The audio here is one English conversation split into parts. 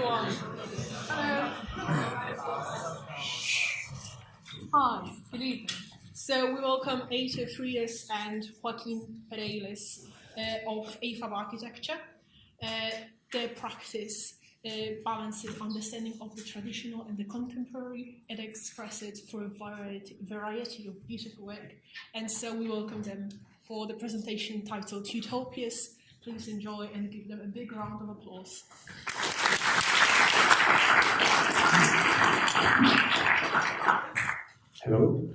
Hello. Hi, good evening. So we welcome Ato Frias and Joaquin Pereiras of Afab Architecture. Their practice balances understanding of the traditional and the contemporary and express it through a variety of beautiful work. And so we welcome them for the presentation titled Utopias. Please enjoy and give them a big round of applause. Hello.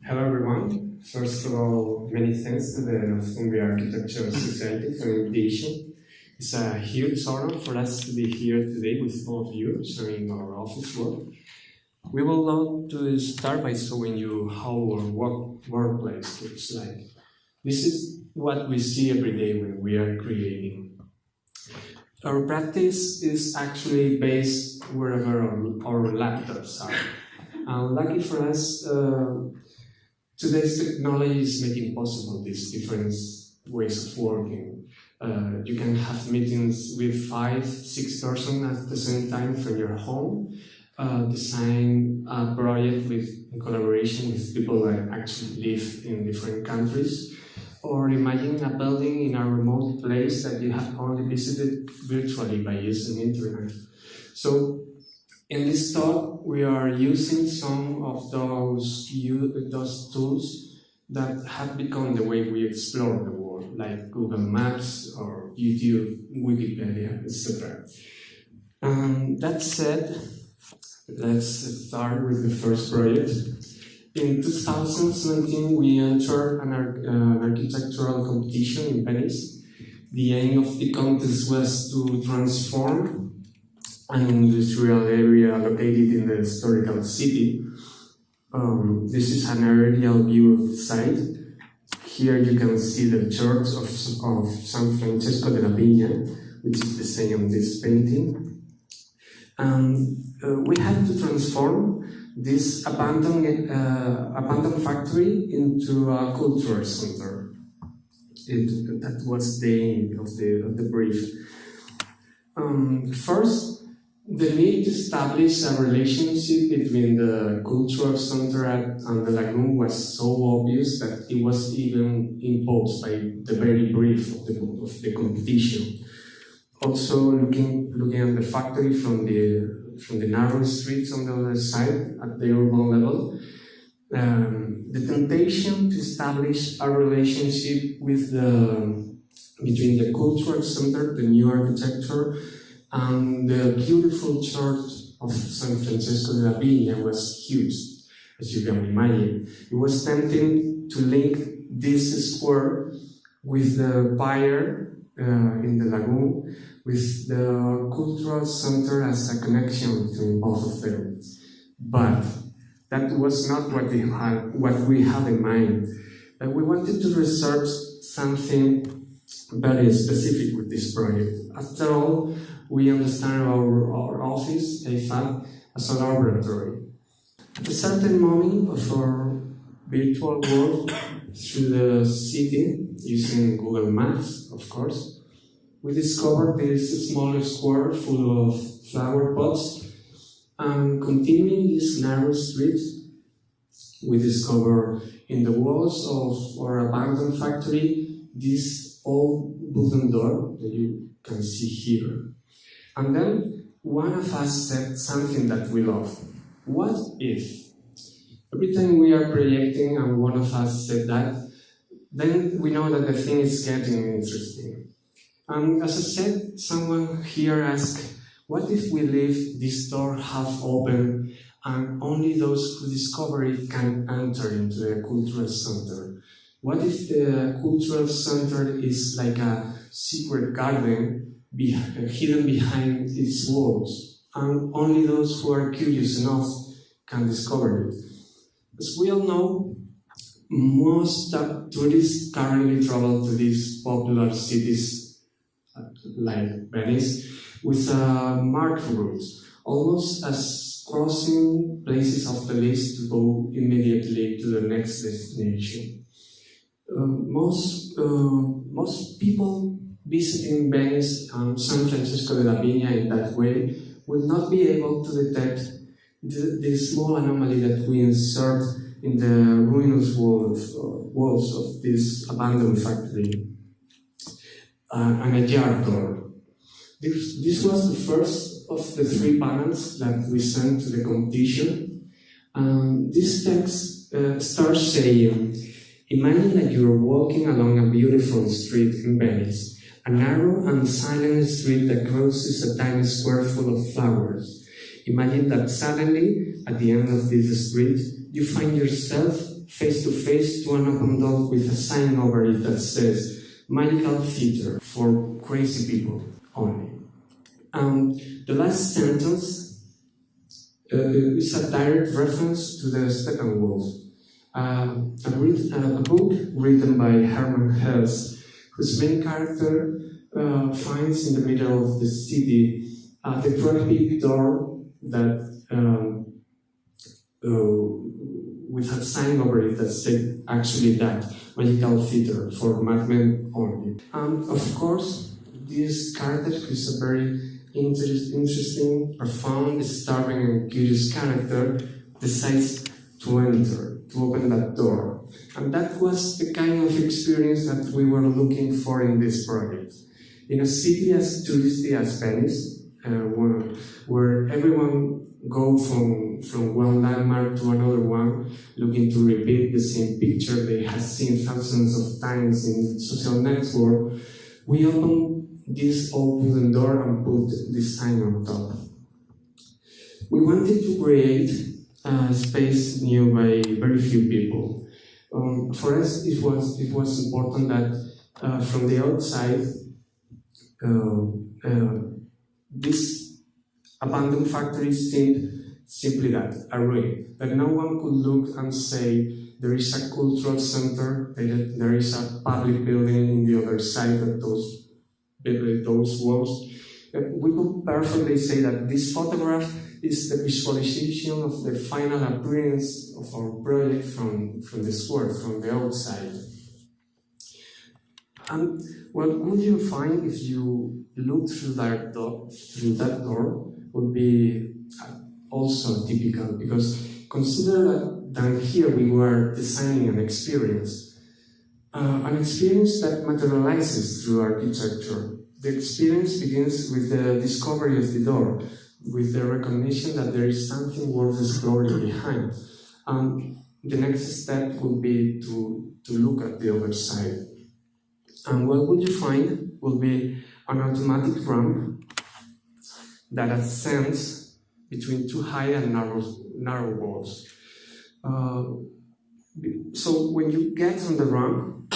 Hello everyone. First of all, many thanks to the Northumbria Architecture Society for the invitation. It's a huge honor for us to be here today with all of you, sharing our office work. We would love to start by showing you how our workplace looks like. This is what we see every day when we are creating. Our practice is actually based wherever our laptops are. Lucky for us, today's technology is making possible these different ways of working. You can have meetings with 5, 6 persons at the same time from your home, design a project in collaboration with people that actually live in different countries, or imagine a building in a remote place that you have only visited virtually by using internet. So in this talk, we are using some of those tools that have become the way we explore the world, like Google Maps or YouTube, Wikipedia, etc. That said, let's start with the first project. In 2017, we entered an architectural competition in Venice. The aim of the contest was to transform an industrial area located in the historical city. This is an aerial view of the site. Here you can see the church of San Francesco de la Vigna, which is the same on this painting. We had to transform this abandoned factory into a cultural center. That was the aim of the brief. First, the need to establish a relationship between the cultural center and the lagoon was so obvious that it was even imposed by the very brief of the competition. Also, looking at the factory from the narrow streets on the other side at the urban level, the temptation to establish a relationship between the cultural center, the new architecture, and the beautiful church of San Francesco de la Vigna was huge, as you can imagine. It was tempting to link this square with the pier in the lagoon, with the cultural center as a connection between both of them. But that was not what we had in mind. We wanted to research something very specific with this project. After all, we understand our office, Afab, as a laboratory. At a certain moment of our virtual world through the city, using Google Maps, of course, we discovered this small square full of flower pots, and continuing this narrow street, we discovered in the walls of our abandoned factory this old wooden door that you can see here. And then one of us said something that we love. What if? Every time we are projecting and one of us said that, then we know that the thing is getting interesting. And as I said, someone here asked, what if we leave this door half open and only those who discover it can enter into the cultural center? What if the cultural center is like a secret garden hidden behind its walls, and only those who are curious enough can discover it? As we all know, most tourists currently travel to these popular cities like Venice with marked routes, almost as crossing places of the list to go immediately to the next destination. Most people visiting Venice and San Francisco de la Vigna in that way will not be able to detect the small anomaly that we insert in the ruinous walls of this abandoned factory, and a yard door. This was the first of the 3 panels that we sent to the competition. This text starts saying, imagine that you are walking along a beautiful street in Venice, a narrow and silent street that crosses a tiny square full of flowers. Imagine that suddenly, at the end of this street, you find yourself face to face to an open door with a sign over it that says, Medical Theater for Crazy People Only. The last sentence is a direct reference to the Steppenwolf, a book written by Hermann Hesse, whose main character finds in the middle of the city the prohibited door that with a sign over it that said actually that Medical Theater for madmen only. And of course, this character, who is a very interesting, profound, disturbing, and curious character, decides to enter, to open that door. And that was the kind of experience that we were looking for in this project. In a city as touristy as Venice, where everyone goes from one landmark to another one, looking to repeat the same picture they have seen thousands of times in social network, we opened this open door and put this sign on top. We wanted to create a space knew by very few people. For us, it was important that from the outside, this abandoned factory seemed simply that, a ruin, that no one could look and say there is a cultural center, there is a public building in the other side of those walls. We could perfectly say that this photograph is the visualization of the final appearance of our project from this world, from the outside. And what would you find if you look through that door would be also typical, because consider that here we were designing an experience that materializes through architecture. The experience begins with the discovery of the door, with the recognition that there is something worth exploring behind. And the next step would be to look at the other side. And what would you find will be an automatic ramp that ascends between 2 high and narrow walls. So when you get on the ramp,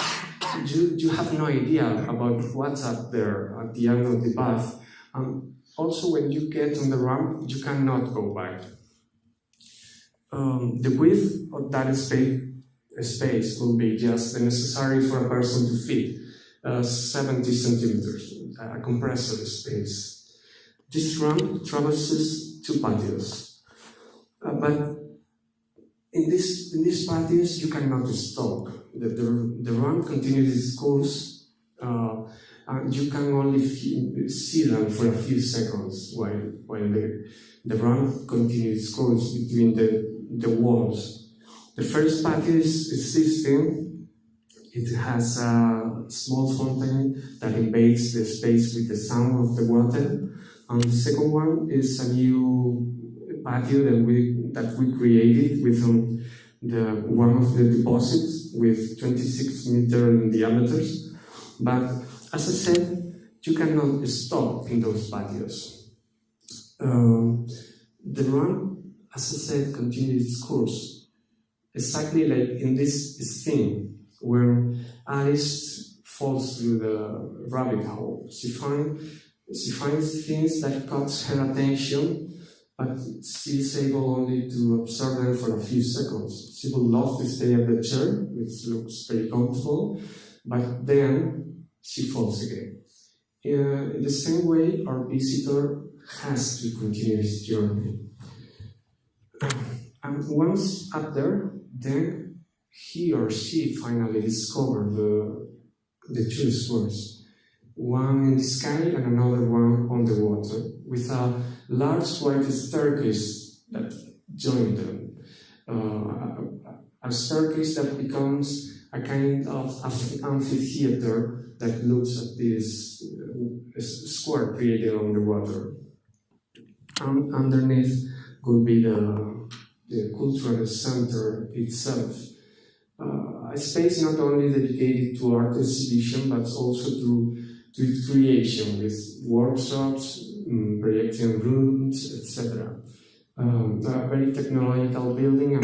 you have no idea about what's up there at the end of the path. Also, when you get on the ramp, you cannot go back. The width of that space will be just the necessary for a person to fit, 70 centimeters, a compressor space. This ramp traverses 2 patios, but in these patios you cannot stop. The ramp continues its course, and you can only see them for a few seconds while the ramp continues its course between the walls. The first patio is 16. It has a small fountain that invades the space with the sound of the water. And the second one is a new patio that we created within one of the deposits with 26 meters in diameters. But as I said, you cannot stop in those patios. The run, as I said, continues its course, exactly like in this scene where Alice falls through the rabbit hole. She finds things that catch her attention, but she is able only to observe them for a few seconds. She would love to stay at the chair, which looks very comfortable, but then she falls again. In the same way, our visitor has to continue his journey. And once up there, then he or she finally discovers the true source. one in the sky and another one on the water, with a large white staircase that joined them. A staircase that becomes a kind of amphitheater that looks at this square created on the water. And underneath could be the cultural center itself. A space not only dedicated to art exhibition, but also to its creation, with workshops, projecting rooms, etc. A very technological building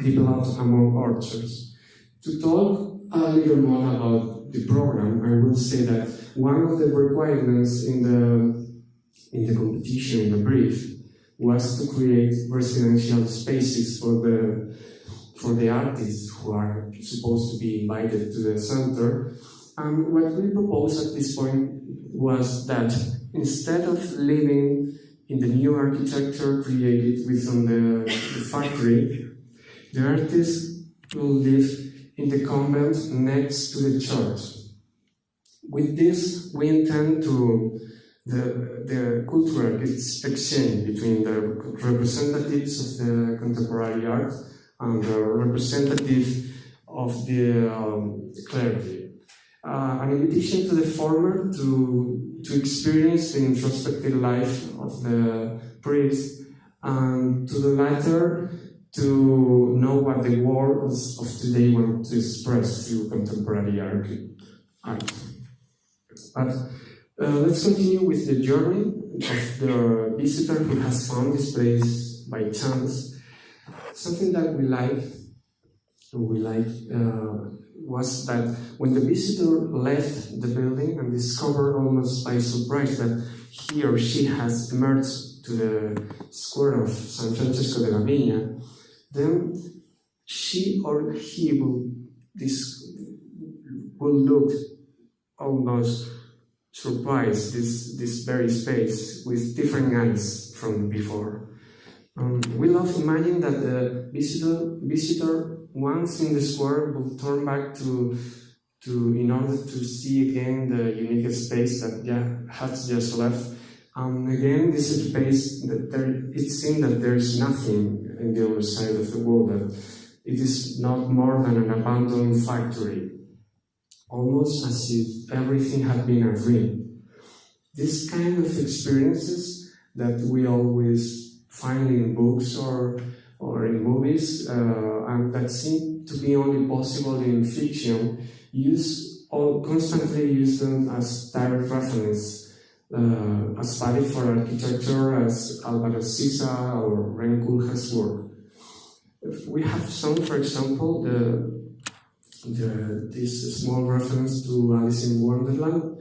developed among archers. To talk a little more about the program, I will say that one of the requirements in the competition, in the brief, was to create residential spaces for the artists who are supposed to be invited to the center. And what we proposed at this point was that instead of living in the new architecture created within the factory, the artists will live in the convent next to the church. With this, we intend to the cultural exchange between the representatives of the contemporary art and the representative of the clergy. An invitation to the former to experience the introspective life of the priest, and to the latter to know what the world of today wants to express through contemporary art. But let's continue with the journey of the visitor who has found this place by chance. Something that we like was that when the visitor left the building and discovered almost by surprise that he or she has emerged to the square of San Francisco de la Viña, then she or he will look almost surprised this very space with different eyes from before. We love imagine that the visitor once in the square will turn back to in order to see again the unique space that has just left. Again, this space it seems that there is nothing in the other side of the world, that it is not more than an abandoned factory, almost as if everything had been a dream. This kind of experiences that we always find in books or in movies, and that seem to be only possible in fiction, constantly use them as direct reference, as valid for architecture as Alvaro Siza or Ren Kulha's work. We have some, for example, this small reference to Alice in Wonderland,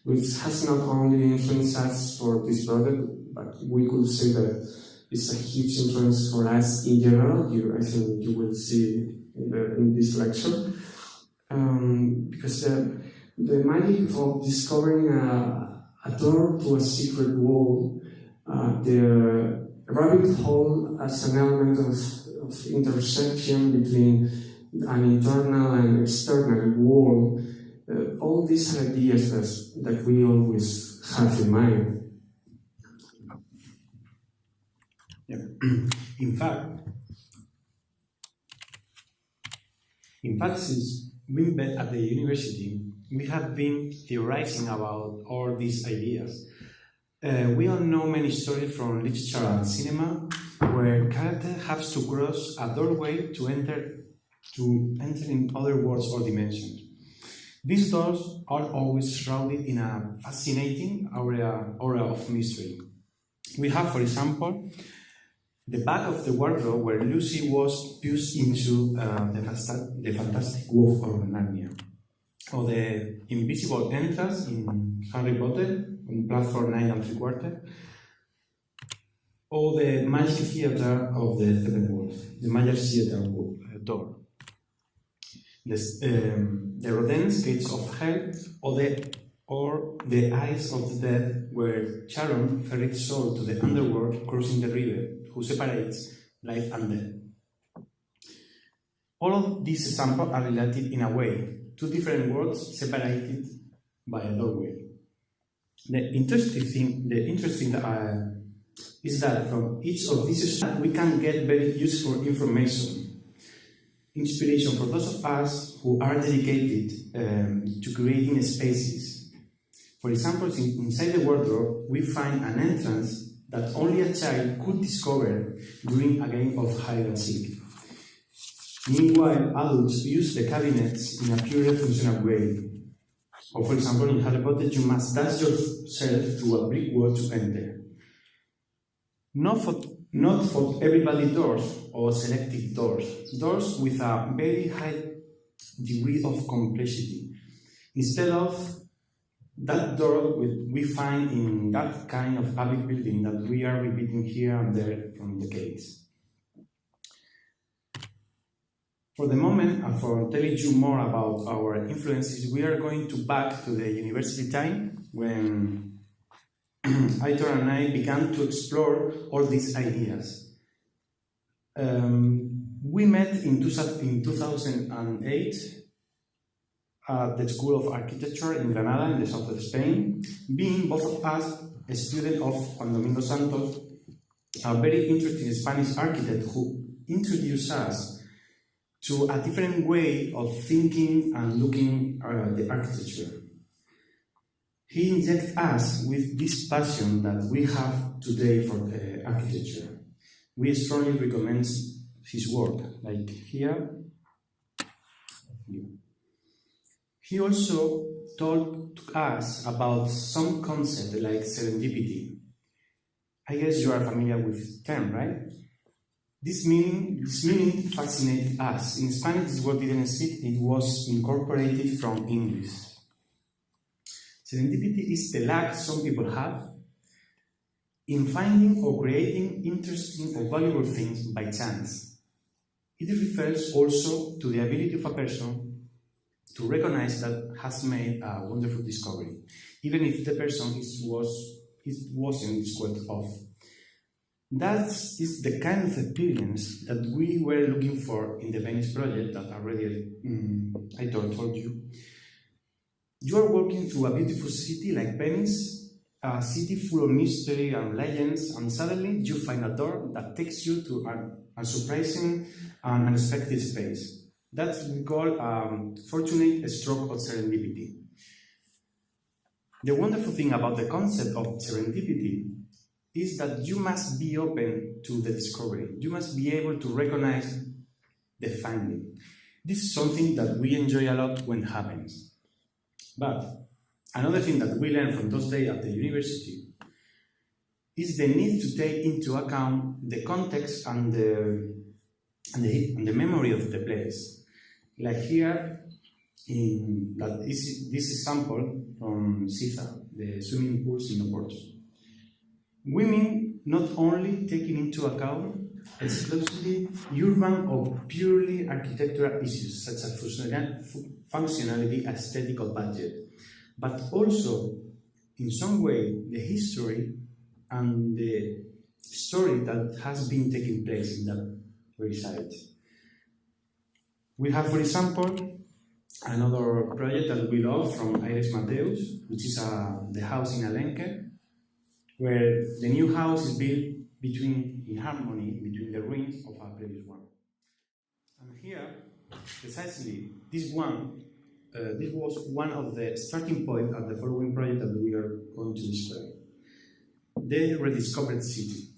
which has not only influenced us for this project, but we could say that it's a huge influence for us in general. I think you will see in this lecture. Because the magic of discovering a door to a secret wall, the rabbit hole as an element of intersection between an internal and external wall, all these ideas that we always have in mind. Yeah. In fact, since we've been at the university, we have been theorizing about all these ideas. We all know many stories from literature and cinema where character has to cross a doorway to enter in other worlds or dimensions. These doors are always shrouded in a fascinating aura of mystery. We have, for example, the back of the wardrobe where Lucy was pushed into the fantastic wolf of Narnia, or the invisible entrance in Harry Potter on platform 9 3/4, or the magic theater of the Seventh Wolf, the magic theater door, the Rodin's Gates of Hell, or the Eyes of the Dead, where Charon ferries soul to the underworld, crossing the river, who separates life and death. All of these examples are related in a way, two different worlds separated by a doorway. The interesting is that from each of these steps we can get very useful information, inspiration for those of us who are dedicated to creating spaces. For example, inside the wardrobe we find an entrance that only a child could discover during a game of hide and seek. Meanwhile, adults use the cabinets in a purely functional way. Or for example, in Harry Potter, you must dash yourself through a brick wall to enter. Not for everybody doors or selective doors. Doors with a very high degree of complexity. Instead of that door we find in that kind of public building that we are repeating here and there from decades. For the moment, and for telling you more about our influences, we are going back to the university time when Aitor and I began to explore all these ideas. We met in 2008 at the School of Architecture in Granada, in the south of Spain, being both of us a student of Juan Domingo Santos, a very interesting Spanish architect who introduced us to a different way of thinking and looking at the architecture. He injected us with this passion that we have today for architecture. We strongly recommend his work, like here. He also told us about some concept like serendipity. I guess you are familiar with the term, right? This meaning fascinated us. In Spanish, this word didn't exist, it was incorporated from English. Serendipity is the luck some people have in finding or creating interesting or valuable things by chance. It refers also to the ability of a person to recognize that has made a wonderful discovery, even if the person wasn't squared off. That is the kind of experience that we were looking for in the Venice project that already I told you. You are walking through a beautiful city like Venice, a city full of mystery and legends, and suddenly you find a door that takes you to a surprising and unexpected space. That's what we call fortunate stroke of serendipity. The wonderful thing about the concept of serendipity is that you must be open to the discovery. You must be able to recognize the finding. This is something that we enjoy a lot when it happens. But another thing that we learned from those days at the university is the need to take into account the context and the memory of the place. Like here, this example from Siza, the swimming pools in Oporto. Women not only taking into account exclusively urban or purely architectural issues such as functionality, aesthetic, or budget, but also, in some way, the history and the story that has been taking place in that very site. We have, for example, another project that we love from Aires Mateus, which is the house in Alenque, where the new house is built in harmony between the ruins of our previous one. And here, precisely, this was one of the starting points of the following project that we are going to describe. The rediscovered city.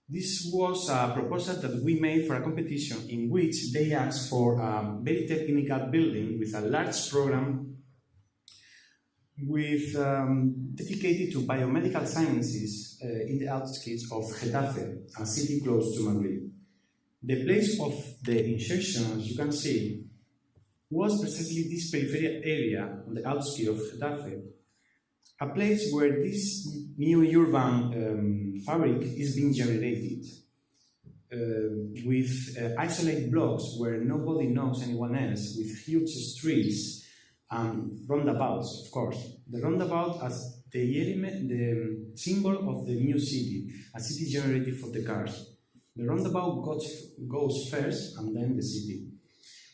This was a proposal that we made for a competition in which they asked for a very technical building with a large program dedicated to biomedical sciences in the outskirts of Getafe, a city close to Madrid. The place of the insertion, as you can see, was precisely this peripheral area on the outskirts of Getafe, a place where this new urban fabric is being generated with isolated blocks where nobody knows anyone else, with huge streets and roundabouts, of course. The roundabout as the symbol of the new city, a city generated for the cars. The roundabout goes first and then the city.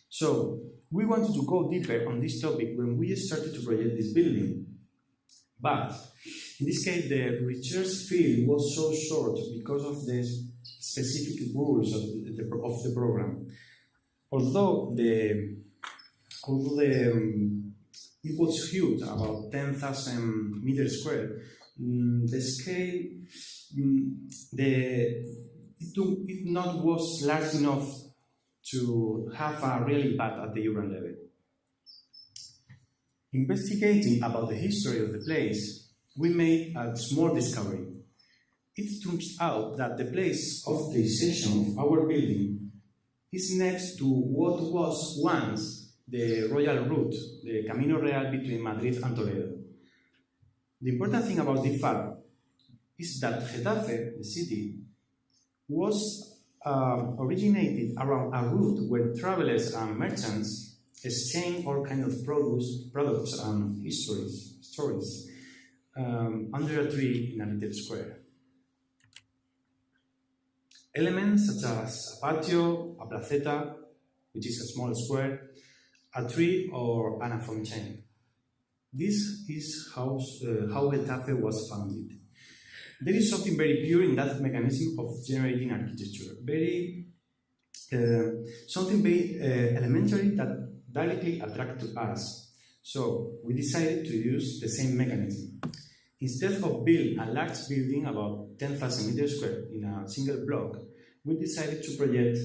So we wanted to go deeper on this topic when we started to project this building. But in this case, the research field was so short because of the specific rules of the program. Although it was huge, about 10,000 meters square, the scale it not was large enough to have a real impact at the urban level. Investigating about the history of the place, we made a small discovery. It turns out that the place of the section of our building is next to what was once the royal route, the Camino Real between Madrid and Toledo. The important thing about this fact is that Getafe, the city, was originated around a route where travelers and merchants exchange all kinds of products and stories under a tree in a little square. Elements such as a patio, a placeta, which is a small square, a tree, or an fontaine. This is how Getafe was founded. There is something very pure in that mechanism of generating architecture. Something very elementary that directly attracted us. So we decided to use the same mechanism. Instead of building a large building about 10,000 meters square in a single block, we decided to project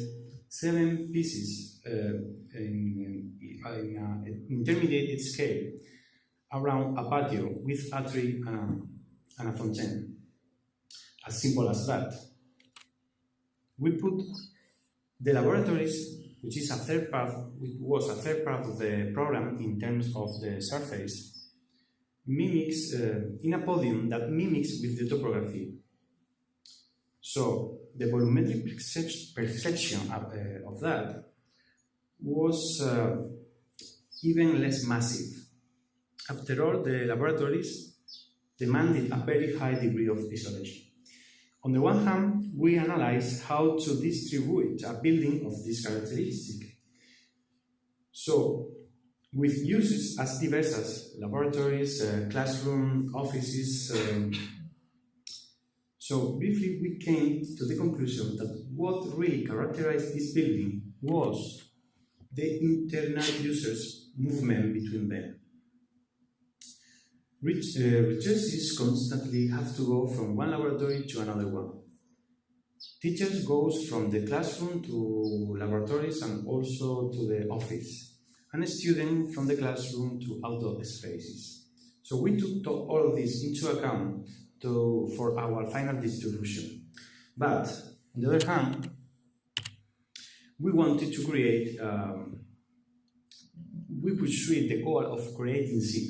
7 pieces in an intermediate scale around a patio with a tree and a fontaine. As simple as that. We put the laboratories, which was a third part of the program in terms of the surface, mimics in a podium that mimics with the topography. So the volumetric perception of that was even less massive. After all, the laboratories demanded a very high degree of isolation. On the one hand, we analyzed how to distribute a building of this characteristic. So, with uses as diverse as laboratories, classroom, offices. So, briefly, we came to the conclusion that what really characterized this building was the internal users' movement between them. Researchers constantly have to go from one laboratory to another one. Teachers goes from the classroom to laboratories and also to the office, and a student from the classroom to outdoor spaces. So we took all of this into account for our final distribution. But on the other hand, we wanted to create we pursued the goal of creating city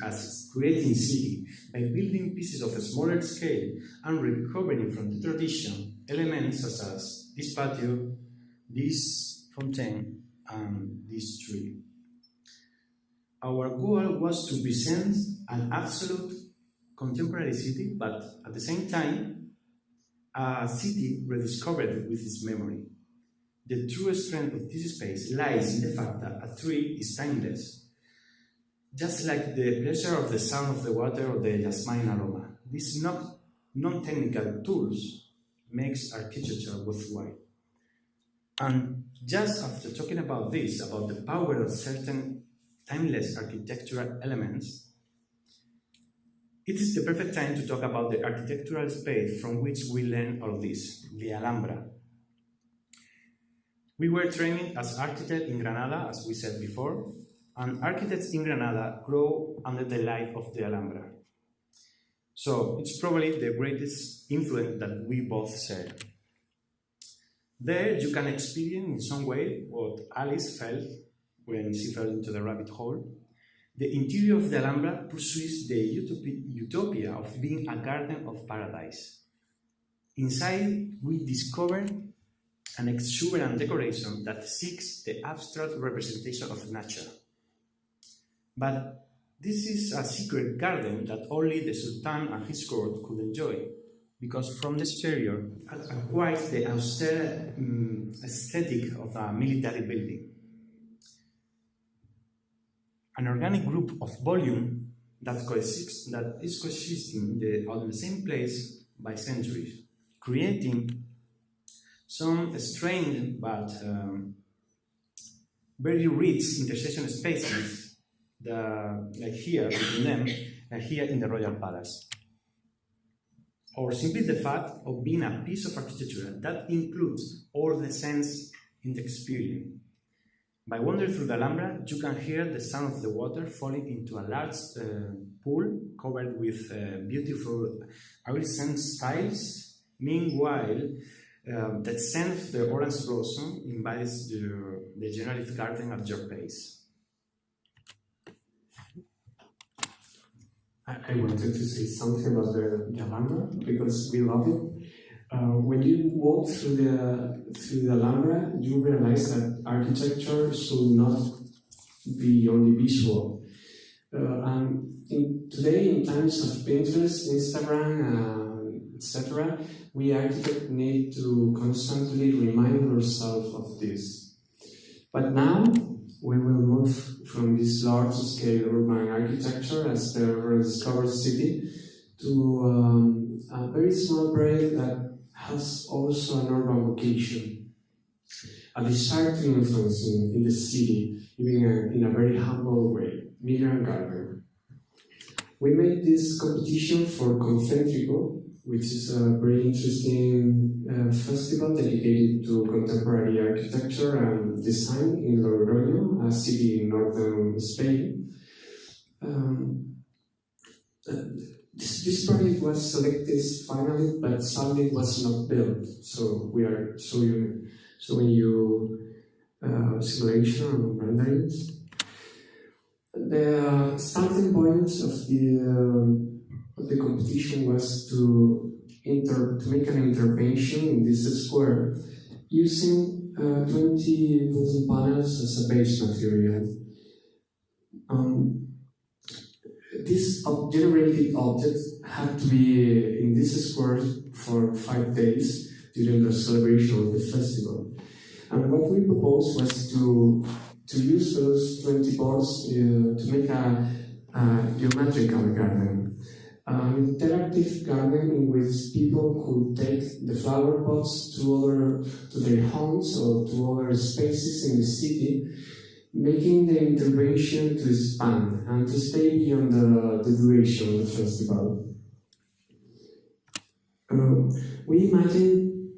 by building pieces of a smaller scale and recovering from the tradition elements such as this patio, this fontaine, and this tree. Our goal was to present an absolute contemporary city, but at the same time, a city rediscovered with its memory. The true strength of this space lies in the fact that a tree is timeless. Just like the pleasure of the sound of the water or the jasmine aroma, these non-technical tools makes architecture worthwhile. And just after talking about this, about the power of certain timeless architectural elements, it is the perfect time to talk about the architectural space from which we learn all this, the Alhambra. We were training as architects in Granada, as we said before, and architects in Granada grow under the light of the Alhambra. So it's probably the greatest influence that we both share. There you can experience in some way what Alice felt when she fell into the rabbit hole. The interior of the Alhambra pursues the utopia of being a garden of paradise. Inside, we discover an exuberant decoration that seeks the abstract representation of nature. But this is a secret garden that only the Sultan and his court could enjoy, because from the exterior it acquires the austere aesthetic of a military building. An organic group of volume that is coexisting on the same place by centuries, creating some strange but very rich intersection spaces, like here between them and here in the Royal Palace. Or simply the fact of being a piece of architecture that includes all the sense in the experience. By wandering through the Alhambra, you can hear the sound of the water falling into a large pool covered with beautiful iridescent tiles. Meanwhile, the scent of the orange blossom invades the general garden at your pace. I wanted to say something about the Alhambra because we love it. When you walk through the Alhambra, you realize that architecture should not be only visual. Today, in times of Pinterest, Instagram, etc., we architects need to constantly remind ourselves of this. But now, we will move from this large-scale urban architecture as the rediscovered city to a very small project that has also an urban vocation, a desire to influence in the city, even in a very humble way, Migrant Garden. We made this competition for Concentrico, which is a very interesting festival dedicated to contemporary architecture and design in Logroño, a city in northern Spain. This project was selected finally, but sadly it was not built. So we are showing you simulation and renderings. The starting point of the competition was to make an intervention in this square using 20 wooden panels as a base material. This generated object had to be in this square for 5 days during the celebration of the festival. And what we proposed was to use those 20 boards to make a geometrical garden. An interactive garden in which people could take the flower pots to their homes or to other spaces in the city, making the intervention to expand and to stay beyond the duration of the festival. We imagined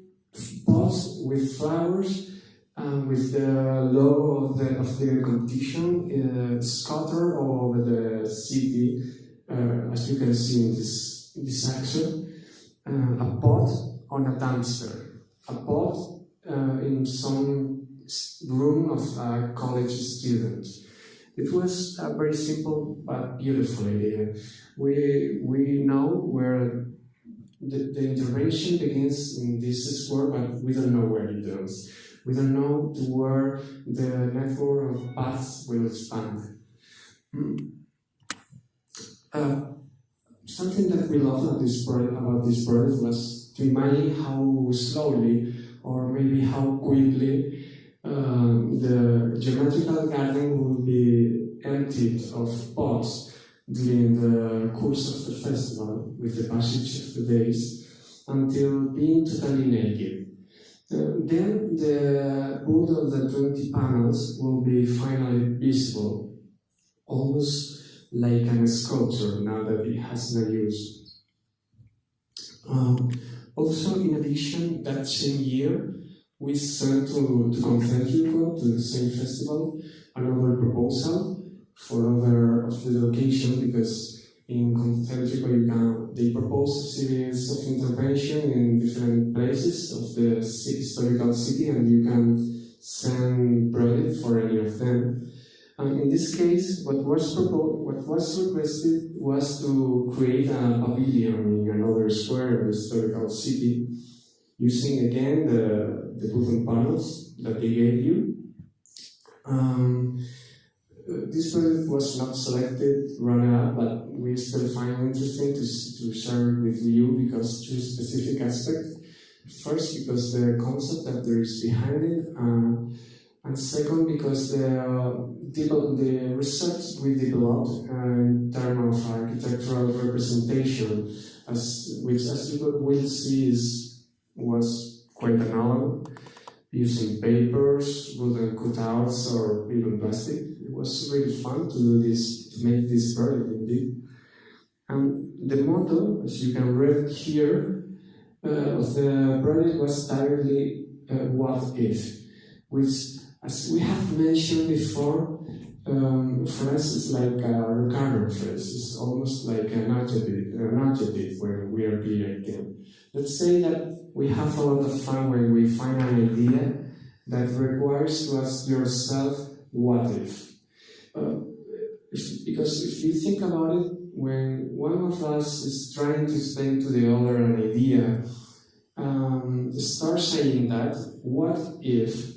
pots with flowers and with the logo of the competition scattered all over the city, as you can see in this action. A pot on a dumpster, a pot in some room of a college student. It was a very simple but beautiful idea. We know where the intervention begins in this square, but we don't know where it ends. We don't know to where the network of paths will expand. Something that we loved about this project was to imagine how slowly, or maybe how quickly, the geometrical garden will be emptied of pots during the course of the festival, with the passage of the days, until being totally naked. Then the wood of the 20 panels will be finally visible, almost like a sculpture now that it has no use. Also, in addition, that same year, we sent to Concentrico, to the same festival, another proposal for other of the location, because in Concentrico they propose a series of intervention in different places of the historical city, and you can send project for any of them. And in this case, what was requested was to create a pavilion in another square of the historical city, using again the wooden panels that they gave you. This project was not selected, runner-up, but we still find it interesting to share it with you because two specific aspects. First, because the concept that there is behind it, And second, because the research we developed in terms of architectural representation, which as you will see was quite analog, using papers, wooden cutouts, or even plastic. It was really fun to do this, to make this project indeed. And the motto, as you can read here, of the project was directly "What if?", which, as we have mentioned before, for us it's like a recurrent phrase. It's almost like an adjective when we are creating. Let's say that we have a lot of fun when we find an idea that requires to ask yourself, what if? Because if you think about it, when one of us is trying to explain to the other an idea, start saying that, what if?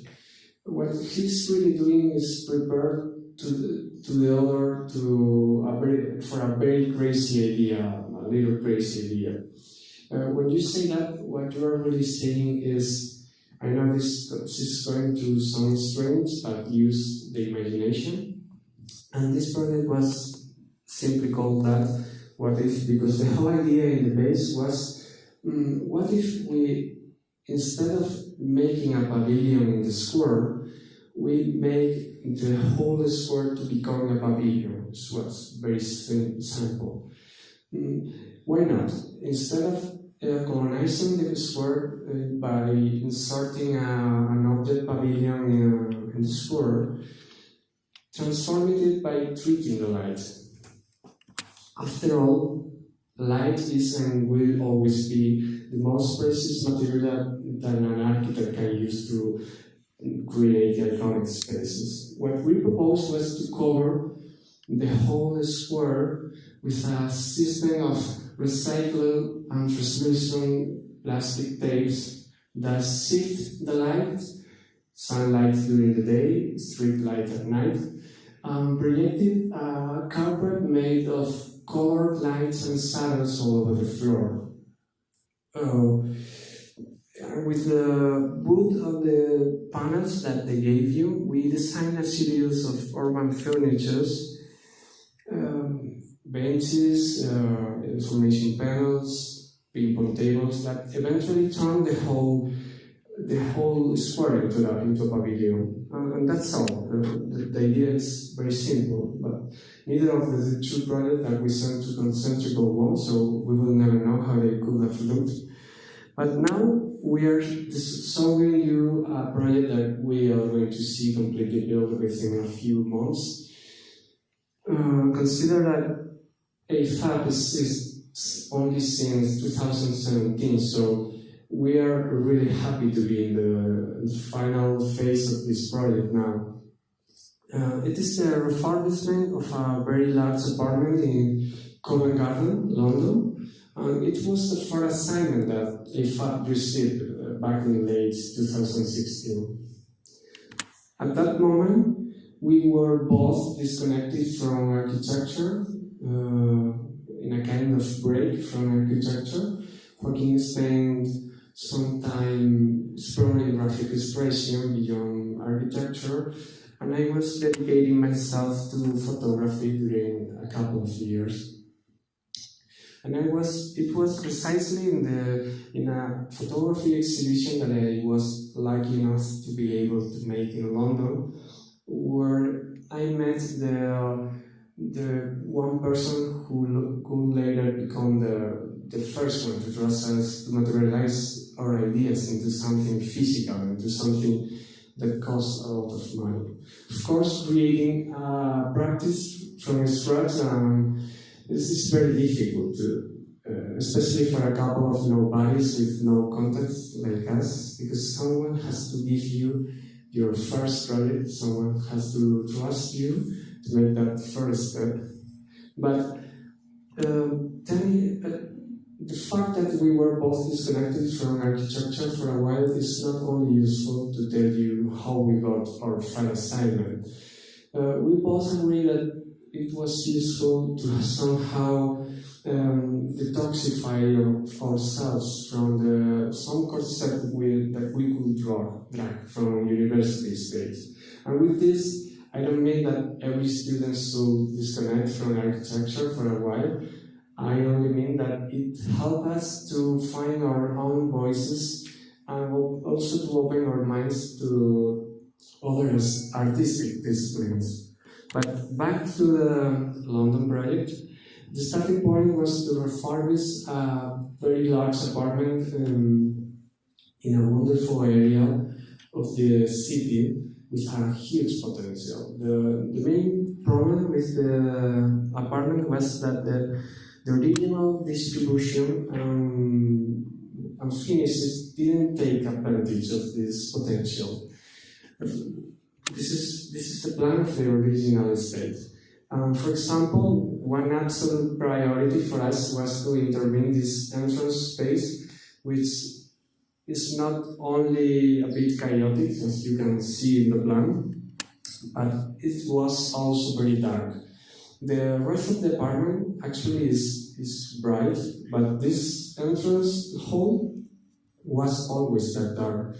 What he's really doing is prepare to the other for a very crazy idea, a little crazy idea. When you say that, what you are really saying is, I know this is going to sound strange, but use the imagination. And this project was simply called that, what if, because the whole idea in the base was, what if we, instead of making a pavilion in the square, we make the whole square to become a pavilion. It was very simple. Why not? Instead of colonizing the square by inserting an object pavilion in the square, transforming it by treating the light. After all, light is and will always be the most precious material that an architect can use to create iconic spaces. What we proposed was to cover the whole square with a system of recycled and translucent plastic tapes that shift the light, sunlight during the day, street light at night, and projected a carpet made of colored lights and shadows all over the floor. With the wood of the panels that they gave you, we designed a series of urban furnitures, benches, information panels, ping-pong tables that eventually turned the whole square into a pavilion. And that's all. The idea is very simple, but neither of the two projects that we sent to concentrical walls, so we will never know how they could have looked. But now we are showing you a project that we are going to see completely built within a few months. Consider that Afab is only since 2017, so we are really happy to be in the final phase of this project now. It is a refurbishment of a very large apartment in Covent Garden, London. It was the first assignment that Afab received back in late 2016. At that moment, we were both disconnected from architecture, in a kind of break from architecture. Joaquin spent some time exploring graphic expression beyond architecture, and I was dedicating myself to photography during a couple of years. And it was precisely in a photography exhibition that I was lucky enough to be able to make in London, where I met the one person who could later become the first one to trust us to materialize our ideas into something physical, into something that costs a lot of money. Of course, creating practice from scratch, this is very difficult, especially for a couple of nobodies with no context like us, because someone has to give you your first project, someone has to trust you to make that first step. But the fact that we were both disconnected from architecture for a while is not only useful to tell you how we got our final assignment. We both agree that it was useful to somehow detoxify ourselves from some concept that we could drag from university space. And with this, I don't mean that every student should disconnect from architecture for a while. I only mean that it helped us to find our own voices and also to open our minds to other artistic disciplines. But back to the London project, the starting point was to refurbish a very large apartment in a wonderful area of the city with a huge potential. The main problem with the apartment was that the original distribution and finishes didn't take advantage of this potential. This is the plan of the original estate. For example, one absolute priority for us was to intervene this entrance space, which is not only a bit chaotic, as you can see in the plan, but it was also very dark. The rest of the apartment actually is bright, but this entrance hall was always that dark.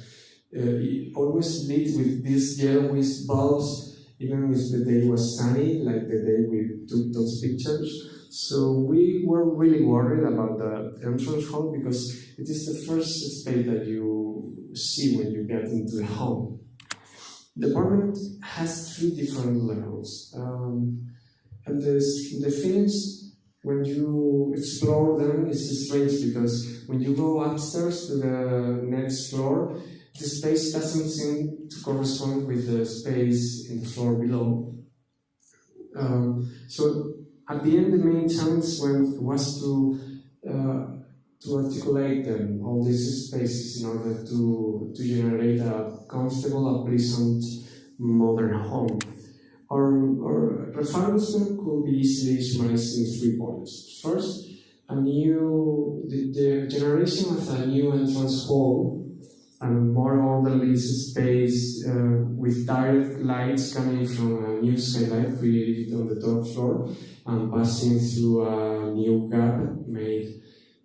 It always lit with these yellowish bulbs, even if the day was sunny, like the day we took those pictures. So we were really worried about the entrance hall because it is the first space that you see when you get into the home. The apartment has 3 different levels. And the feelings when you explore them is strange because when you go upstairs to the next floor, the space doesn't seem to correspond with the space in the floor below. So at the end, the main challenge was to articulate them, all these spaces, in order to generate a comfortable, a pleasant, modern home. Our refurbishment could be easily summarized in 3 points. First, the generation of a new entrance hall and more orderly space with direct lights coming from a new skylight created on the top floor and passing through a new gap made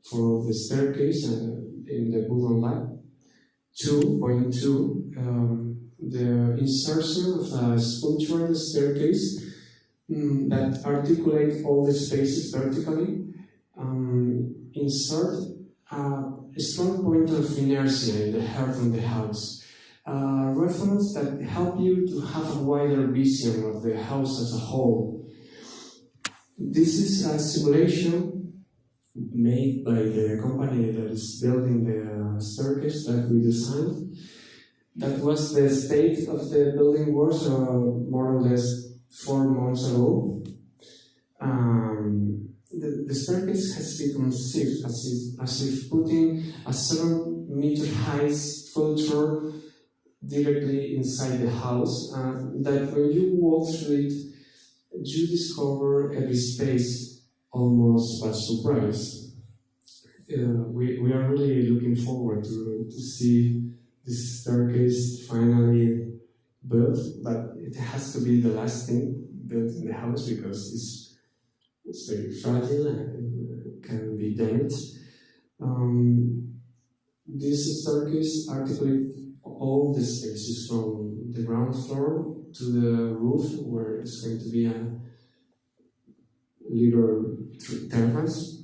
for the staircase in the bottom lab. 2.2. The insertion of a sculptural staircase that articulate all the spaces vertically, insert a strong point of inertia in the heart of the house, reference that help you to have a wider vision of the house as a whole. This is a simulation made by the company that is building the staircase that we designed. That was the state of the building was more or less 4 months ago. The staircase has been conceived as if putting a 7-meter-high sculpture directly inside the house, that when you walk through it, you discover every space almost by surprise. We are really looking forward to see this staircase finally built, but it has to be the last thing built in the house because it's very fragile and can be damaged. This staircase articulates all the spaces from the ground floor to the roof, where it's going to be a little terrace.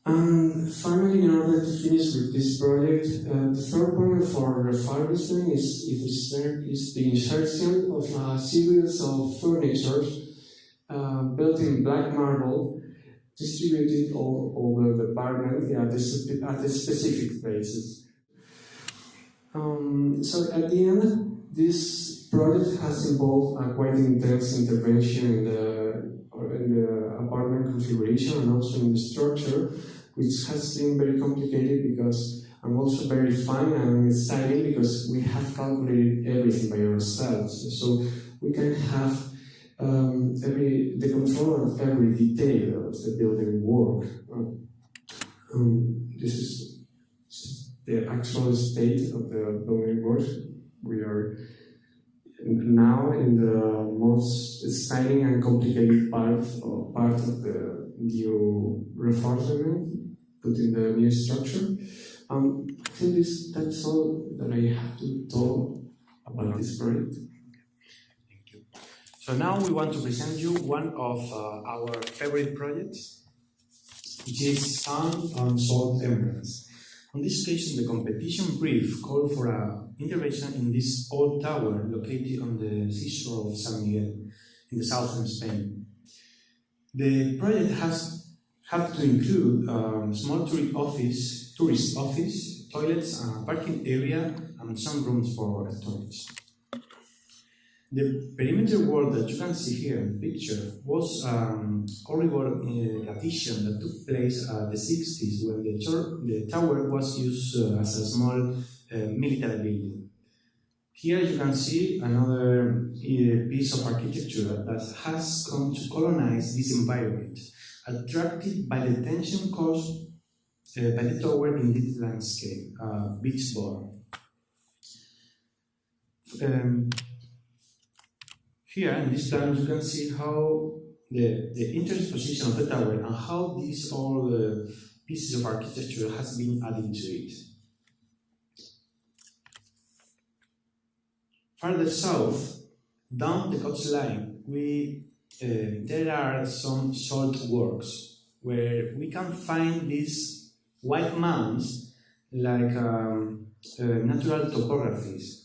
And finally, in order to finish with this project, the third point for refurbishment is the insertion of a series of furniture built in black marble, distributed all over the apartment at a specific places. So at the end, this project has involved a quite intense intervention in the apartment configuration and also in the structure, which has been very complicated because I'm also very fun and exciting because we have calculated everything by ourselves. So we can have the control of every detail of the building work. This is the actual state of the building work. We are now in the most exciting and complicated part of the new reinforcement put in the new structure. I think that's all that I have to talk about this project. Thank you. So now we want to present you one of our favorite projects, which is Sand and Salt Emeralds. On this occasion, the competition brief called for an intervention in this old tower located on the seashore of San Miguel in the southern Spain. The project have to include small tourist office, toilets, parking area, and some rooms for storage. The perimeter wall that you can see here in the picture was horrible addition that took place at the 60s when the tower was used as a small military building. Here you can see another piece of architecture that has come to colonize this environment, attracted by the tension caused by the tower in this landscape, beach bar. Here in this plan you can see how the intersposition of the tower and how these all pieces of architecture has been added to it. Farther south, down the coastline, there are some salt works where we can find these white mounds like natural topographies.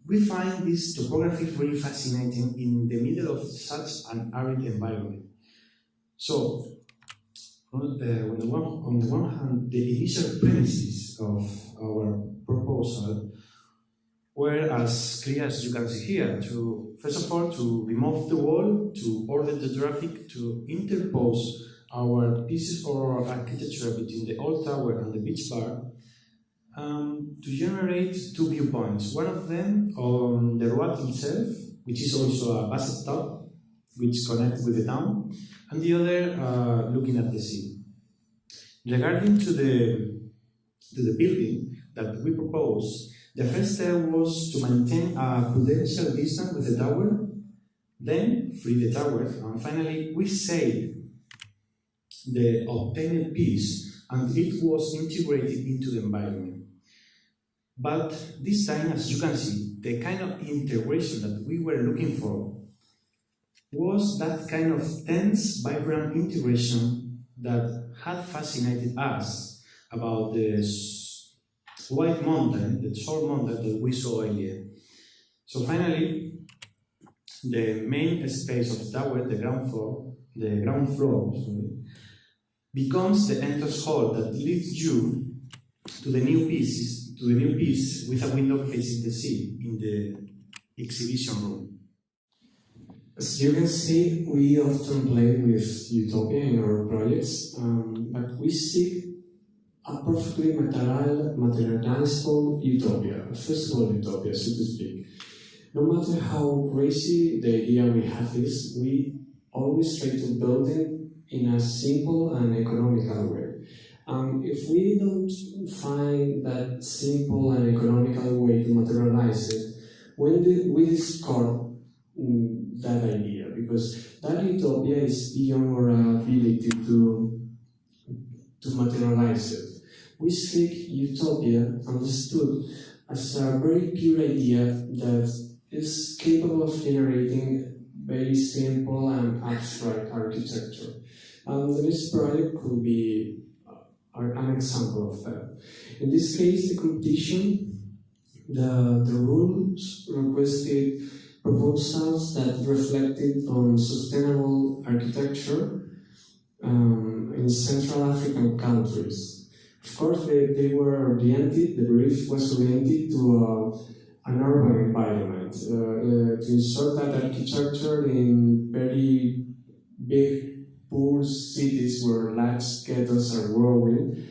We find this topography very fascinating in the middle of such an arid environment. So, on the one hand, the initial premises of our proposal were as clear as you can see here. First of all, to remove the wall, to order the traffic, to interpose our pieces for architecture between the old tower and the beach bar, to generate two viewpoints. One of them on the road itself, which is also a bus stop, which connects with the town, and the other looking at the sea. Regarding to the building that we propose, the first step was to maintain a prudential distance with the tower, then free the tower, and finally we saved the obtained piece and it was integrated into the environment. But this time, as you can see, the kind of integration that we were looking for was that kind of tense, vibrant integration that had fascinated us about the white mountain, the salt mountain that we saw earlier. So finally, the main space of the tower, the ground floor, becomes the entrance hall that leads you to the new piece with a window facing the sea in the exhibition room. As you can see, we often play with utopia in our projects, but we seek a perfectly materializable utopia, a physical utopia, so to speak. No matter how crazy the idea we have is, we always try to build it in a simple and economical way. If we don't find that simple and economical way to materialize it, we discard that idea, because that utopia is beyond our ability to materialize it. We seek utopia understood as a very pure idea that is capable of generating very simple and abstract architecture. The next project could be an example of that. In this case, the competition, the rules requested proposals that reflected on sustainable architecture in Central African countries. Of course, they were oriented, the brief was oriented to an urban environment, to insert that architecture in very big poor cities where large ghettos are growing.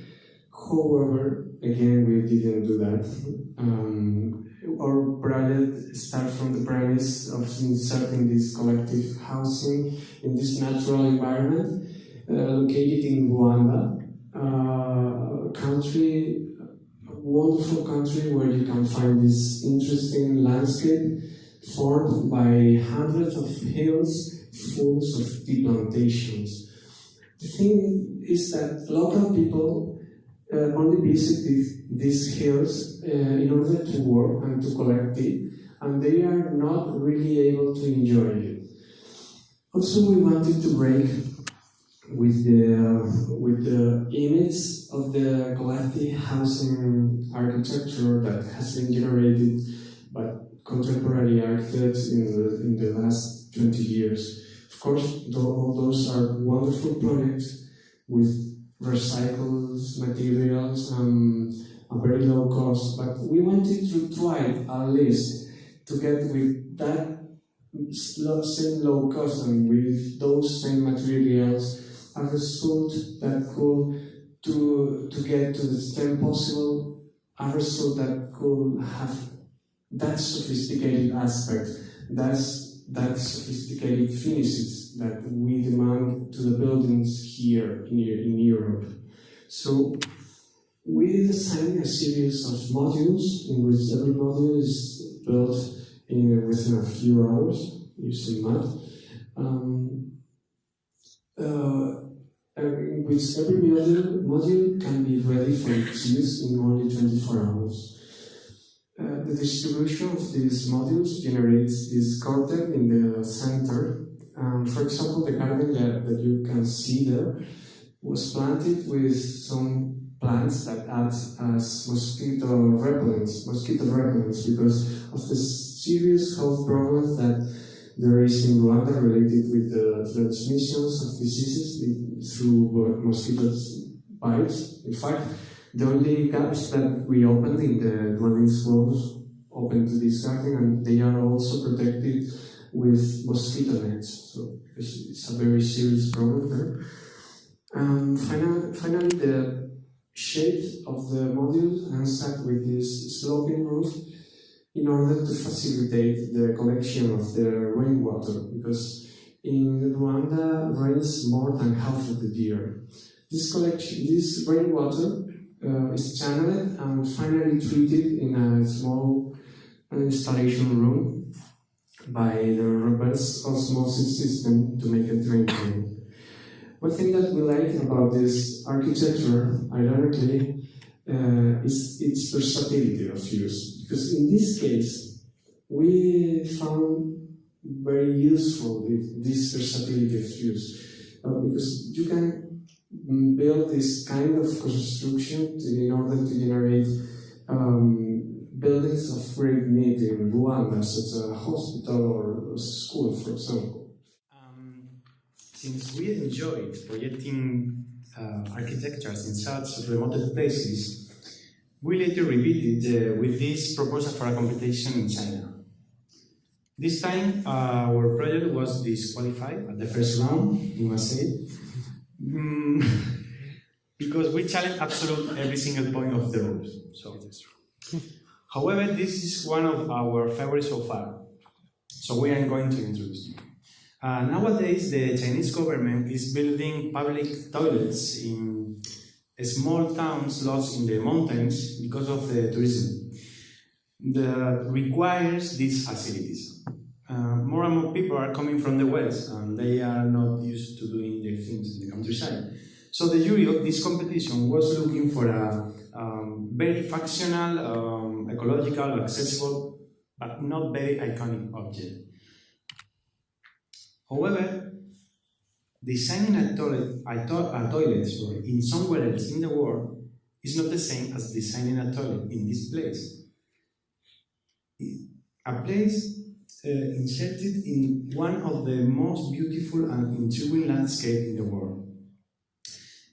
However, again, we didn't do that. Our project starts from the premise of inserting this collective housing in this natural environment located in Rwanda, a wonderful country where you can find this interesting landscape formed by hundreds of hills full of tea plantations. The thing is that local people only visit these hills in order to work and to collect tea, and they are not really able to enjoy it. Also, we wanted to break with the image of the collective housing architecture that has been generated by contemporary architects in the last 20 years. Of course, all those are wonderful projects with recycled materials and a very low cost, but we wanted to try at least to get with that same low cost and with those same materials a result that could to get to the extent possible a result that could have that sophisticated aspect, that sophisticated finishes that we demand to the buildings here in Europe. So we designed a series of modules in which every module is built within a few hours using mud, in which every module can be ready for its use in only 24 hours. The distribution of these modules generates this curtain in the center. For example, the garden that you can see there was planted with some plants that act as mosquito repellents because of the serious health problems that there is in Rwanda related with the transmissions of diseases through mosquito bites. In fact, the only gaps that we opened in the dwellings walls open to this garden, and they are also protected with mosquito nets. So it's a very serious problem there. And finally, the shape of the module ends up with this sloping roof in order to facilitate the collection of the rainwater, because in Rwanda rains more than half of the year. This rainwater is channeled and finally treated in a small installation room by the reverse osmosis system to make it drinkable. One thing that we like about this architecture, ironically, is its versatility of use. Because in this case, we found very useful this versatility of use. Because you can build this kind of construction in order to generate buildings of great need in Rwanda, such as a hospital or a school, for example. Since we enjoyed projecting architectures in such remote places, we later repeated with this proposal for a competition in China. This time, our project was disqualified at the first round, we must say, because we challenged absolutely every single point of the rules. So, however, this is one of our favorites so far, so we are going to introduce it. Nowadays, the Chinese government is building public toilets in small towns lost in the mountains because of the tourism that requires these facilities. More and more people are coming from the west, and they are not used to doing their things in the countryside. So the jury of this competition was looking for a very functional, ecological, accessible, but not very iconic object. However, designing a toilet in somewhere else in the world is not the same as designing a toilet in this place. A place inserted in one of the most beautiful and intriguing landscapes in the world.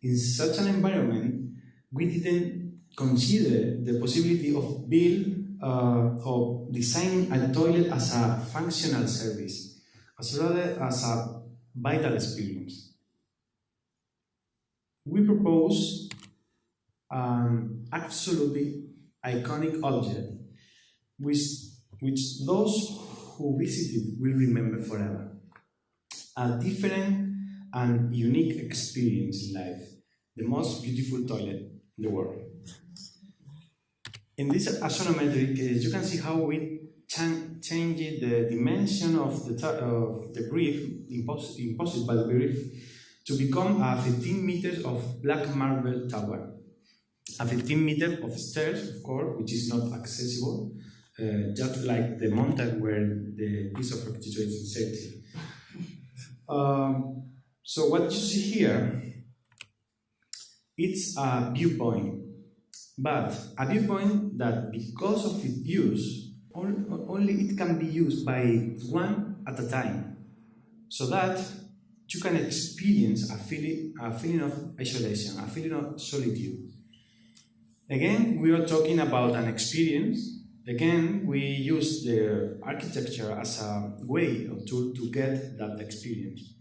In such an environment, we didn't consider the possibility of designing a toilet as a functional service, as rather as a vital experience. We propose an absolutely iconic object which those who visited will remember forever. A different and unique experience in life, the most beautiful toilet in the world. In this axonometric, you can see how we changed the dimension of the brief imposed by the brief to become a 15 meters of black marble tower, a 15 meters of stairs, of course, which is not accessible, just like the mountain where the piece of architecture is inserted. So what you see here, it's a viewpoint, but a viewpoint that, because of its use, only it can be used by one at a time, so that you can experience a feeling of isolation, a feeling of solitude. Again, we are talking about an experience. Again, we use the architecture as a way or tool to get that experience.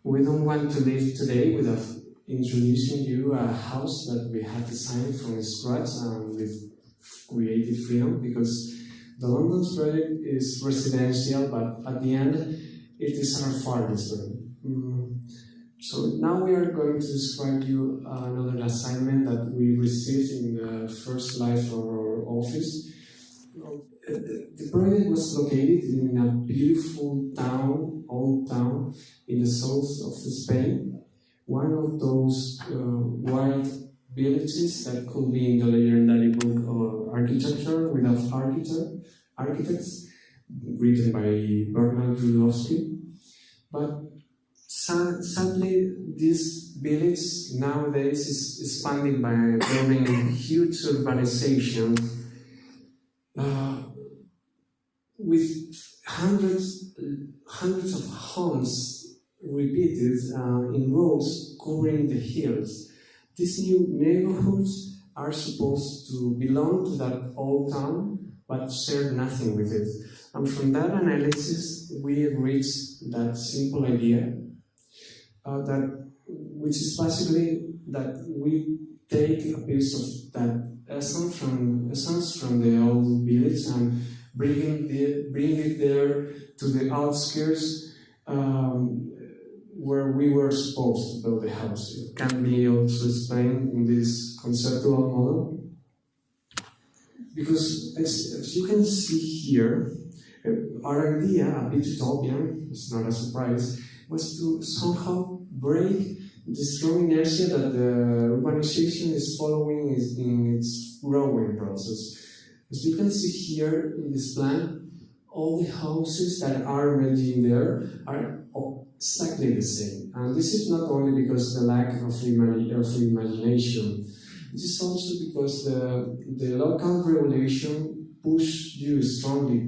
We don't want to leave today without introducing you a house that we have designed from scratch and with creative freedom, because the London's project is residential, but at the end it is our farthest one. So now we are going to describe you another assignment that we received in the first life of our office. The project was located in a beautiful town, old town, in the south of Spain. One of those white villages that could be in the legendary book of Architecture Without Architects, written by Bernard Rudolowski. But sadly, this village nowadays is expanding by building huge urbanization with hundreds of homes repeated in rows covering the hills. These new neighborhoods are supposed to belong to that old town, but share nothing with it. And from that analysis, we reached that simple idea, which is basically that we take a piece of that essence from the old village and bring it there to the outskirts, where we were supposed to build the house. It can be also explained in this conceptual model, because as you can see here, our idea, a bit utopian, it's not a surprise, was to somehow break the strong inertia that the urbanization is following in its growing process. As you can see here in this plan, all the houses that are emerging there are exactly the same. And this is not only because of the lack of imagination, it is also because the local regulation pushed you strongly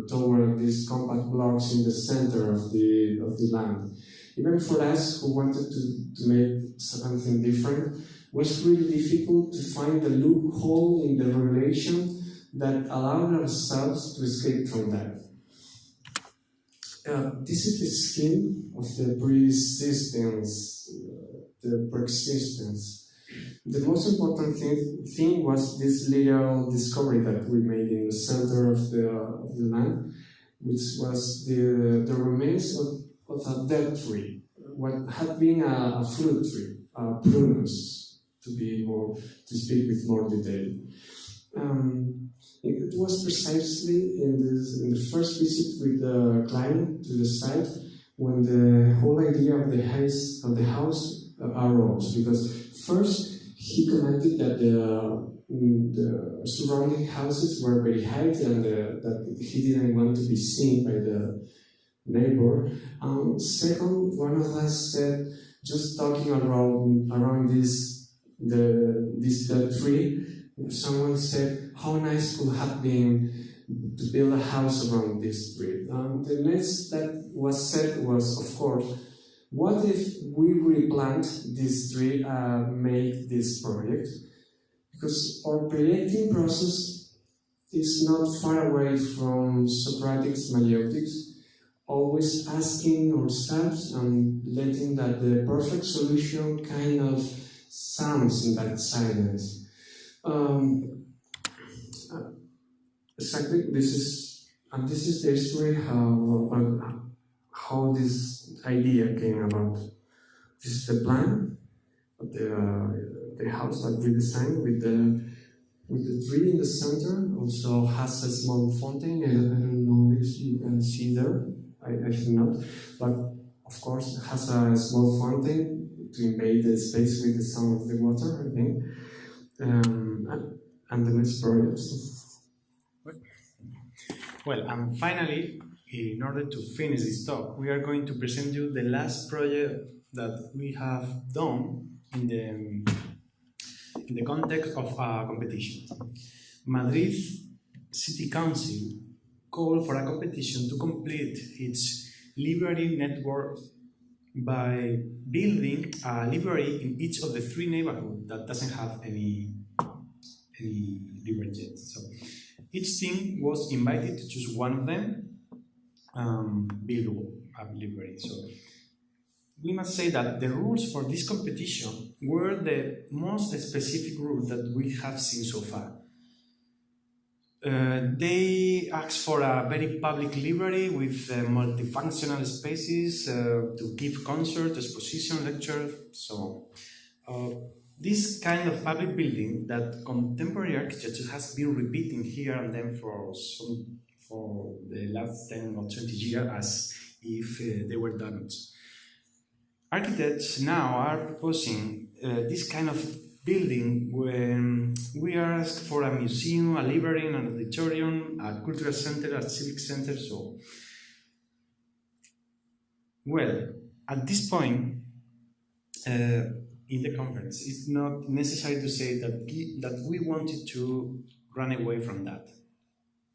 toward these compact blocks in the center of the land. Even for us who wanted to make something different, it was really difficult to find the loophole in the regulation that allowed ourselves to escape from that. This is the scheme of the pre-existence. The most important thing was this little discovery that we made in the center of the land, which was the remains of a dead tree, what had been a fruit tree, a prunus, to speak with more detail. It was precisely in the first visit with the client to the site when the whole idea of the house arose, because first he commented that the surrounding houses were very high and that he didn't want to be seen by the neighbor. Second, one of us said, just talking around this tree, someone said how nice it would have been to build a house around this tree. The next that was said was, of course, what if we replant this tree and make this project? Because our projecting process is not far away from Socratic's Maliotics, always asking ourselves and letting that the perfect solution kind of sounds in that silence. Exactly, this is the history how this idea came about. This is the plan of the house that we designed with the with the tree in the center. Also has a small fountain. I don't know if you can see there. I think not. But of course, it has a small fountain to invade the space with the sound of the water again. And the next project. Well, and finally, in order to finish this talk, we are going to present you the last project that we have done in the context of a competition. Madrid City Council called for a competition to complete its library network by building a library in each of the 3 neighborhoods that doesn't have any library yet. So each team was invited to choose one of them, build a library. So we must say that the rules for this competition were the most specific rules that we have seen so far. They asked for a very public library with multifunctional spaces to give concerts, exposition, lectures, so on. This kind of public building that contemporary architecture has been repeating here and then for the last 10 or 20 years as if they were damaged. Architects now are proposing this kind of building when we are asked for a museum, a library, an auditorium, a cultural center, a civic center, so. Well, at this point, in the conference, it's not necessary to say that we wanted to run away from that.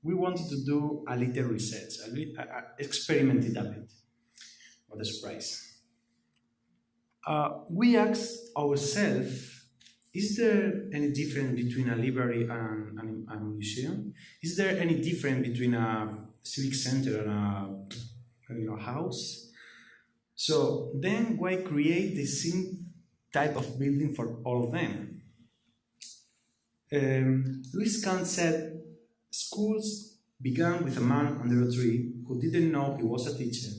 We wanted to do a little research, experimented a bit. What a surprise. We asked ourselves, is there any difference between a library and a museum? Is there any difference between a civic center and a house? So then why create the same type of building for all of them? Louis Kahn said, schools began with a man under a tree who didn't know he was a teacher,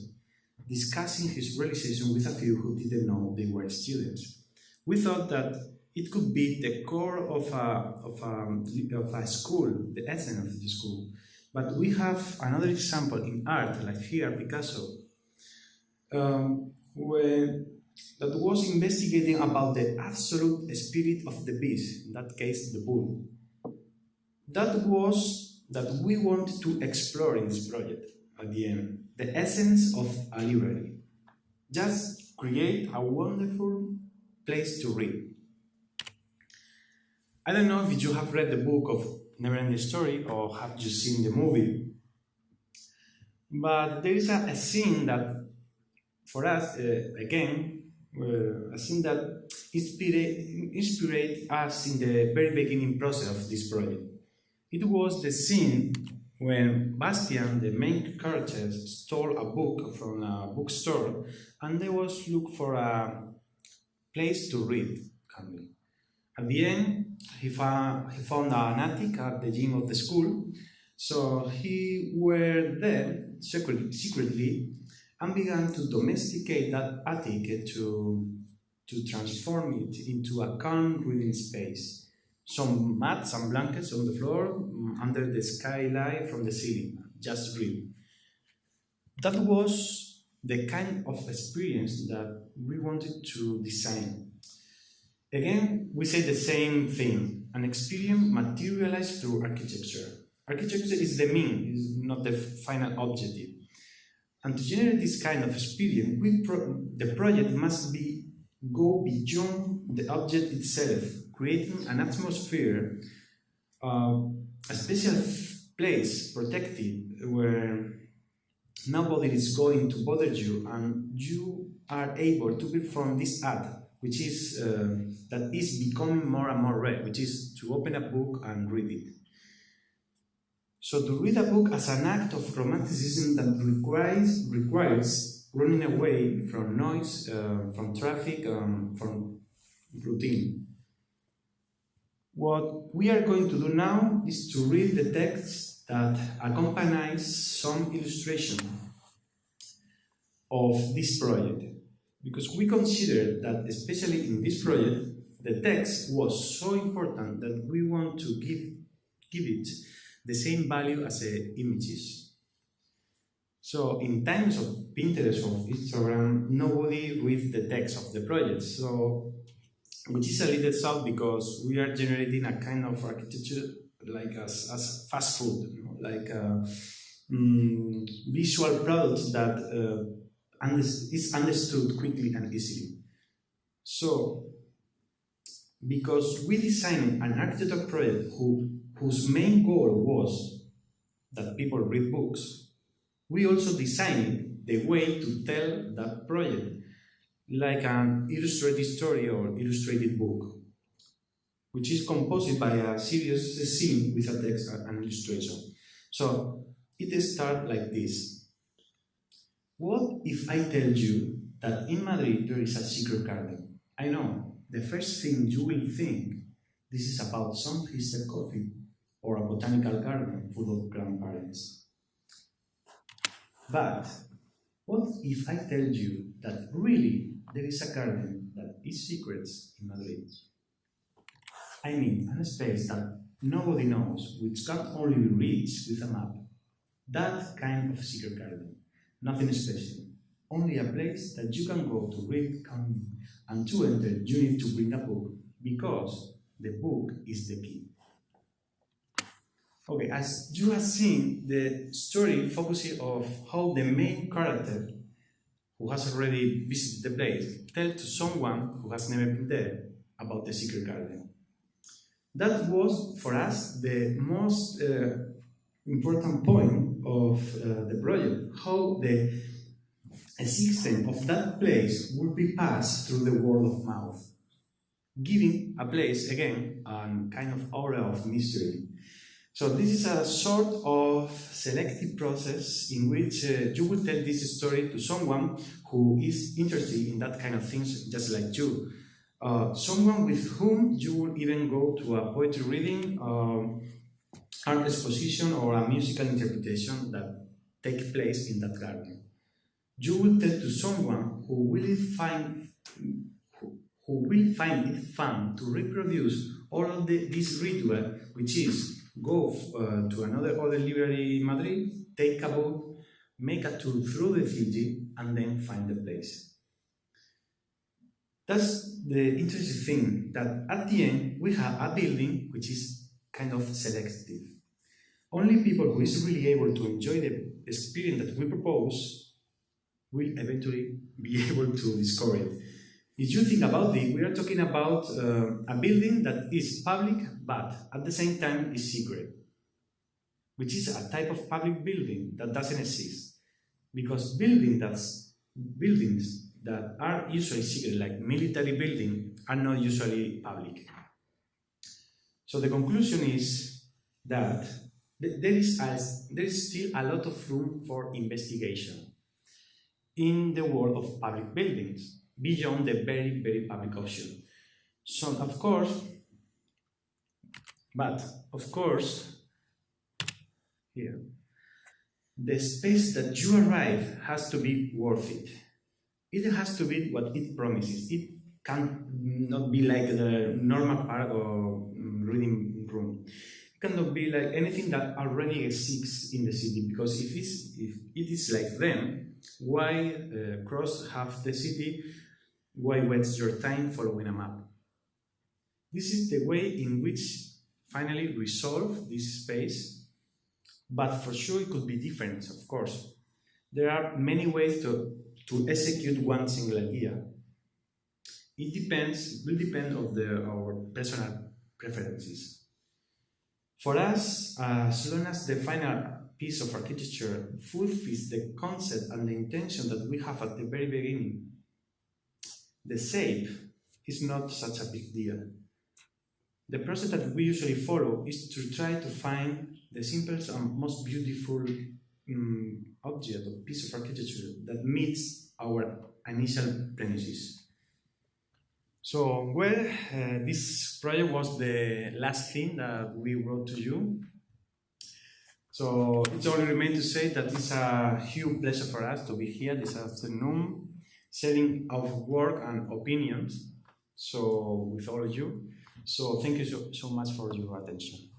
discussing his realization with a few who didn't know they were students. We thought that it could be the core of a school, the essence of the school. But we have another example in art, like here, Picasso, that was investigating about the absolute spirit of the beast, in that case, the bull. That was that we want to explore in this project at the end, the essence of a library. Just create a wonderful place to read. I don't know if you have read the book of Neverending Story or have you seen the movie, but there is a scene that, for us, again, a scene that inspired us in the very beginning process of this project. It was the scene when Bastian, the main character, stole a book from a bookstore and they was look for a place to read. At the end, he found an attic at the gym of the school, so he were there secretly and began to domesticate that attic to transform it into a calm reading space. Some mats and blankets on the floor under the skylight from the ceiling, just read. That was the kind of experience that we wanted to design. Again, we say the same thing, an experience materialized through architecture. Architecture is the mean, is not the final objective. And to generate this kind of experience, the project must go beyond the object itself, creating an atmosphere, a special place protected where nobody is going to bother you and you are able to perform this act, which is that is becoming more and more rare, which is to open a book and read it. So to read a book as an act of romanticism that requires running away from noise, from traffic, from routine. What we are going to do now is to read the text that accompanies some illustration of this project, because we consider that, especially in this project, the text was so important that we want to give it the same value as the images. So in times of Pinterest or Instagram, nobody reads the text of the project. So, which is a little sad because we are generating a kind of architecture like as fast food, you know, like visual products that is understood quickly and easily. So, because we designed an architecture project whose main goal was that people read books, we also designed the way to tell that project, like an illustrated story or illustrated book, which is composed by a serious scene with a text and illustration. So it starts like this. What if I tell you that in Madrid there is a secret garden? I know, the first thing you will think, this is about some hipster coffee or a botanical garden full of grandparents. But what if I tell you that really there is a garden that is secrets in Madrid? I mean, a space that nobody knows, which can only be reached with a map. That kind of secret garden. Nothing special. Only a place that you can go to read, come, and to enter you need to bring a book, because the book is the key. Okay, as you have seen, the story focuses on how the main character, who has already visited the place, tells to someone who has never been there about the secret garden. That was, for us, the most important point of the project, how the existence of that place would be passed through the word of mouth, giving a place, again, a kind of aura of mystery. So this is a sort of selective process in which you will tell this story to someone who is interested in that kind of things, just like you. Someone with whom you will even go to a poetry reading, art exposition, or a musical interpretation that take place in that garden. You will tell to someone who will find it fun to reproduce all of this ritual, which is go to another library in Madrid, take a book, make a tour through the city, and then find the place. That's the interesting thing, that at the end we have a building which is kind of selective. Only people who is really able to enjoy the experience that we propose will eventually be able to discover it. If you think about it, we are talking about a building that is public, but at the same time is secret, which is a type of public building that doesn't exist. Because buildings that are usually secret, like military buildings, are not usually public. So the conclusion is that there is still a lot of room for investigation in the world of public buildings, beyond the very, very public option. So, of course, here, the space that you arrive has to be worth it. It has to be what it promises. It cannot be like the normal park or reading room. It cannot be like anything that already exists in the city, because if it is like them, why cross half the city? Why waste your time following a map? This is the way in which finally resolve this space, but for sure it could be different, of course. There are many ways to execute one single idea. It will depend on our personal preferences. For us, as long as the final piece of architecture fulfills the concept and the intention that we have at the very beginning, the shape is not such a big deal. The process that we usually follow is to try to find the simplest and most beautiful object or piece of architecture that meets our initial premises. So, well, this project was the last thing that we wrote to you. So it only remains to say that it's a huge pleasure for us to be here this afternoon, sharing our work and opinions. So with all of you. So thank you so much for your attention.